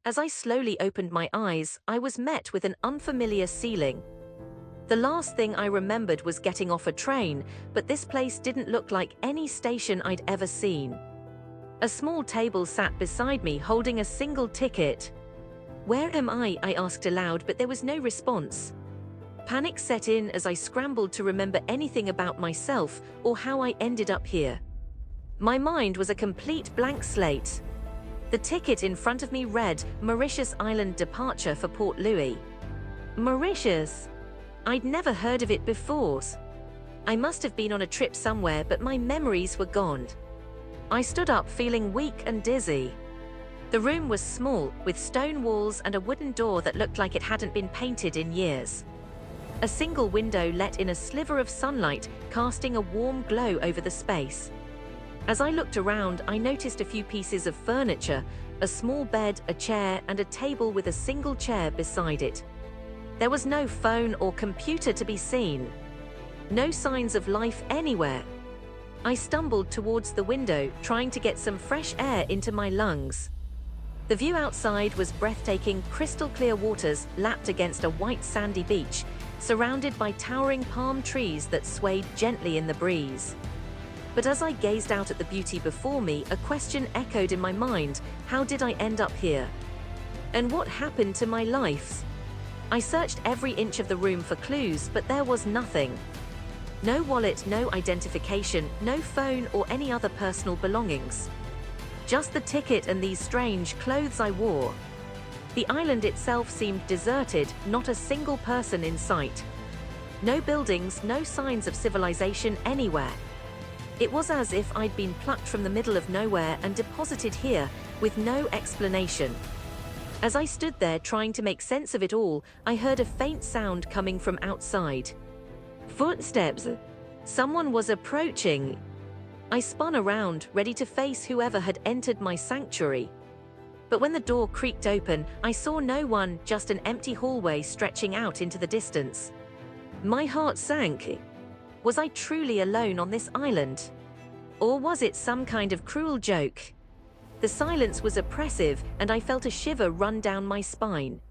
As I slowly opened my eyes, I was met with an unfamiliar ceiling. The last thing I remembered was getting off a train, but this place didn't look like any station I'd ever seen. A small table sat beside me holding a single ticket. "Where am I?" I asked aloud, but there was no response. Panic set in as I scrambled to remember anything about myself or how I ended up here. My mind was a complete blank slate. The ticket in front of me read, "Mauritius Island departure for Port Louis." Mauritius? I'd never heard of it before. I must have been on a trip somewhere, but my memories were gone. I stood up feeling weak and dizzy. The room was small, with stone walls and a wooden door that looked like it hadn't been painted in years. A single window let in a sliver of sunlight, casting a warm glow over the space. As I looked around, I noticed a few pieces of furniture, a small bed, a chair, and a table with a single chair beside it. There was no phone or computer to be seen. No signs of life anywhere. I stumbled towards the window, trying to get some fresh air into my lungs. The view outside was breathtaking, crystal-clear waters lapped against a white sandy beach, surrounded by towering palm trees that swayed gently in the breeze. But as I gazed out at the beauty before me, a question echoed in my mind: how did I end up here? And what happened to my life? I searched every inch of the room for clues, but there was nothing. No wallet, no identification, no phone or any other personal belongings. Just the ticket and these strange clothes I wore. The island itself seemed deserted, not a single person in sight. No buildings, no signs of civilization anywhere. It was as if I'd been plucked from the middle of nowhere and deposited here, with no explanation. As I stood there trying to make sense of it all, I heard a faint sound coming from outside. Footsteps. Someone was approaching. I spun around, ready to face whoever had entered my sanctuary. But when the door creaked open, I saw no one, just an empty hallway stretching out into the distance. My heart sank. Was I truly alone on this island? Or was it some kind of cruel joke? The silence was oppressive, and I felt a shiver run down my spine.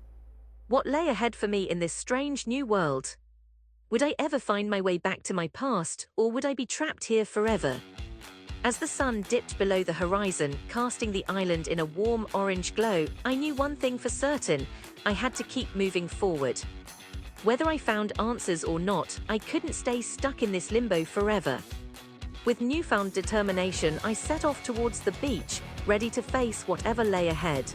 What lay ahead for me in this strange new world? Would I ever find my way back to my past, or would I be trapped here forever? As the sun dipped below the horizon, casting the island in a warm orange glow, I knew one thing for certain: I had to keep moving forward. Whether I found answers or not, I couldn't stay stuck in this limbo forever. With newfound determination, I set off towards the beach, ready to face whatever lay ahead.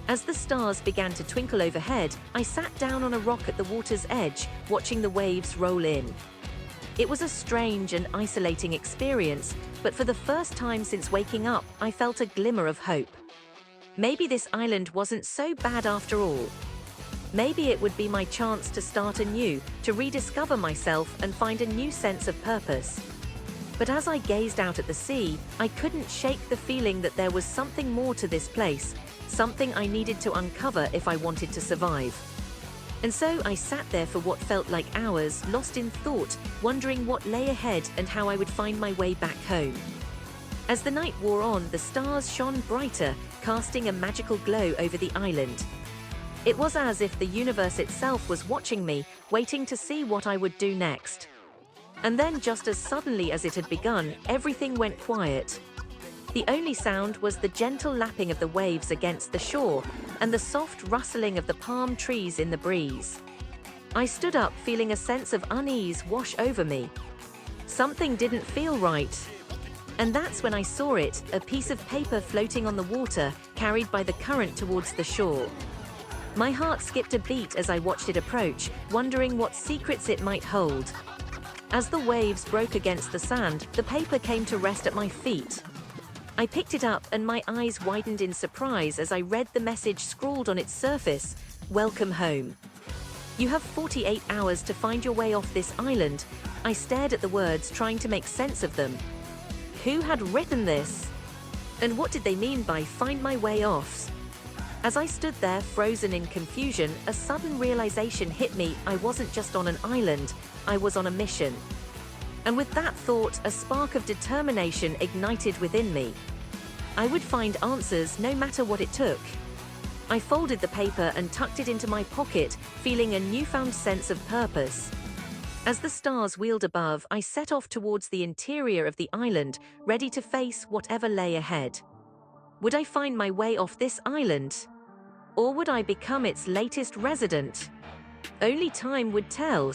As the stars began to twinkle overhead, I sat down on a rock at the water's edge, watching the waves roll in. It was a strange and isolating experience, but for the first time since waking up, I felt a glimmer of hope. Maybe this island wasn't so bad after all. Maybe it would be my chance to start anew, to rediscover myself and find a new sense of purpose. But as I gazed out at the sea, I couldn't shake the feeling that there was something more to this place, something I needed to uncover if I wanted to survive. And so I sat there for what felt like hours, lost in thought, wondering what lay ahead and how I would find my way back home. As the night wore on, the stars shone brighter, casting a magical glow over the island. It was as if the universe itself was watching me, waiting to see what I would do next. And then, just as suddenly as it had begun, everything went quiet. The only sound was the gentle lapping of the waves against the shore and the soft rustling of the palm trees in the breeze. I stood up, feeling a sense of unease wash over me. Something didn't feel right. And that's when I saw it, a piece of paper floating on the water, carried by the current towards the shore. My heart skipped a beat as I watched it approach, wondering what secrets it might hold. As the waves broke against the sand, the paper came to rest at my feet. I picked it up and my eyes widened in surprise as I read the message scrawled on its surface: "Welcome home. You have 48 hours to find your way off this island." I stared at the words, trying to make sense of them. Who had written this? And what did they mean by "find my way off"? As I stood there, frozen in confusion, a sudden realization hit me. I wasn't just on an island, I was on a mission. And with that thought, a spark of determination ignited within me. I would find answers no matter what it took. I folded the paper and tucked it into my pocket, feeling a newfound sense of purpose. As the stars wheeled above, I set off towards the interior of the island, ready to face whatever lay ahead. Would I find my way off this island? Or would I become its latest resident? Only time would tell.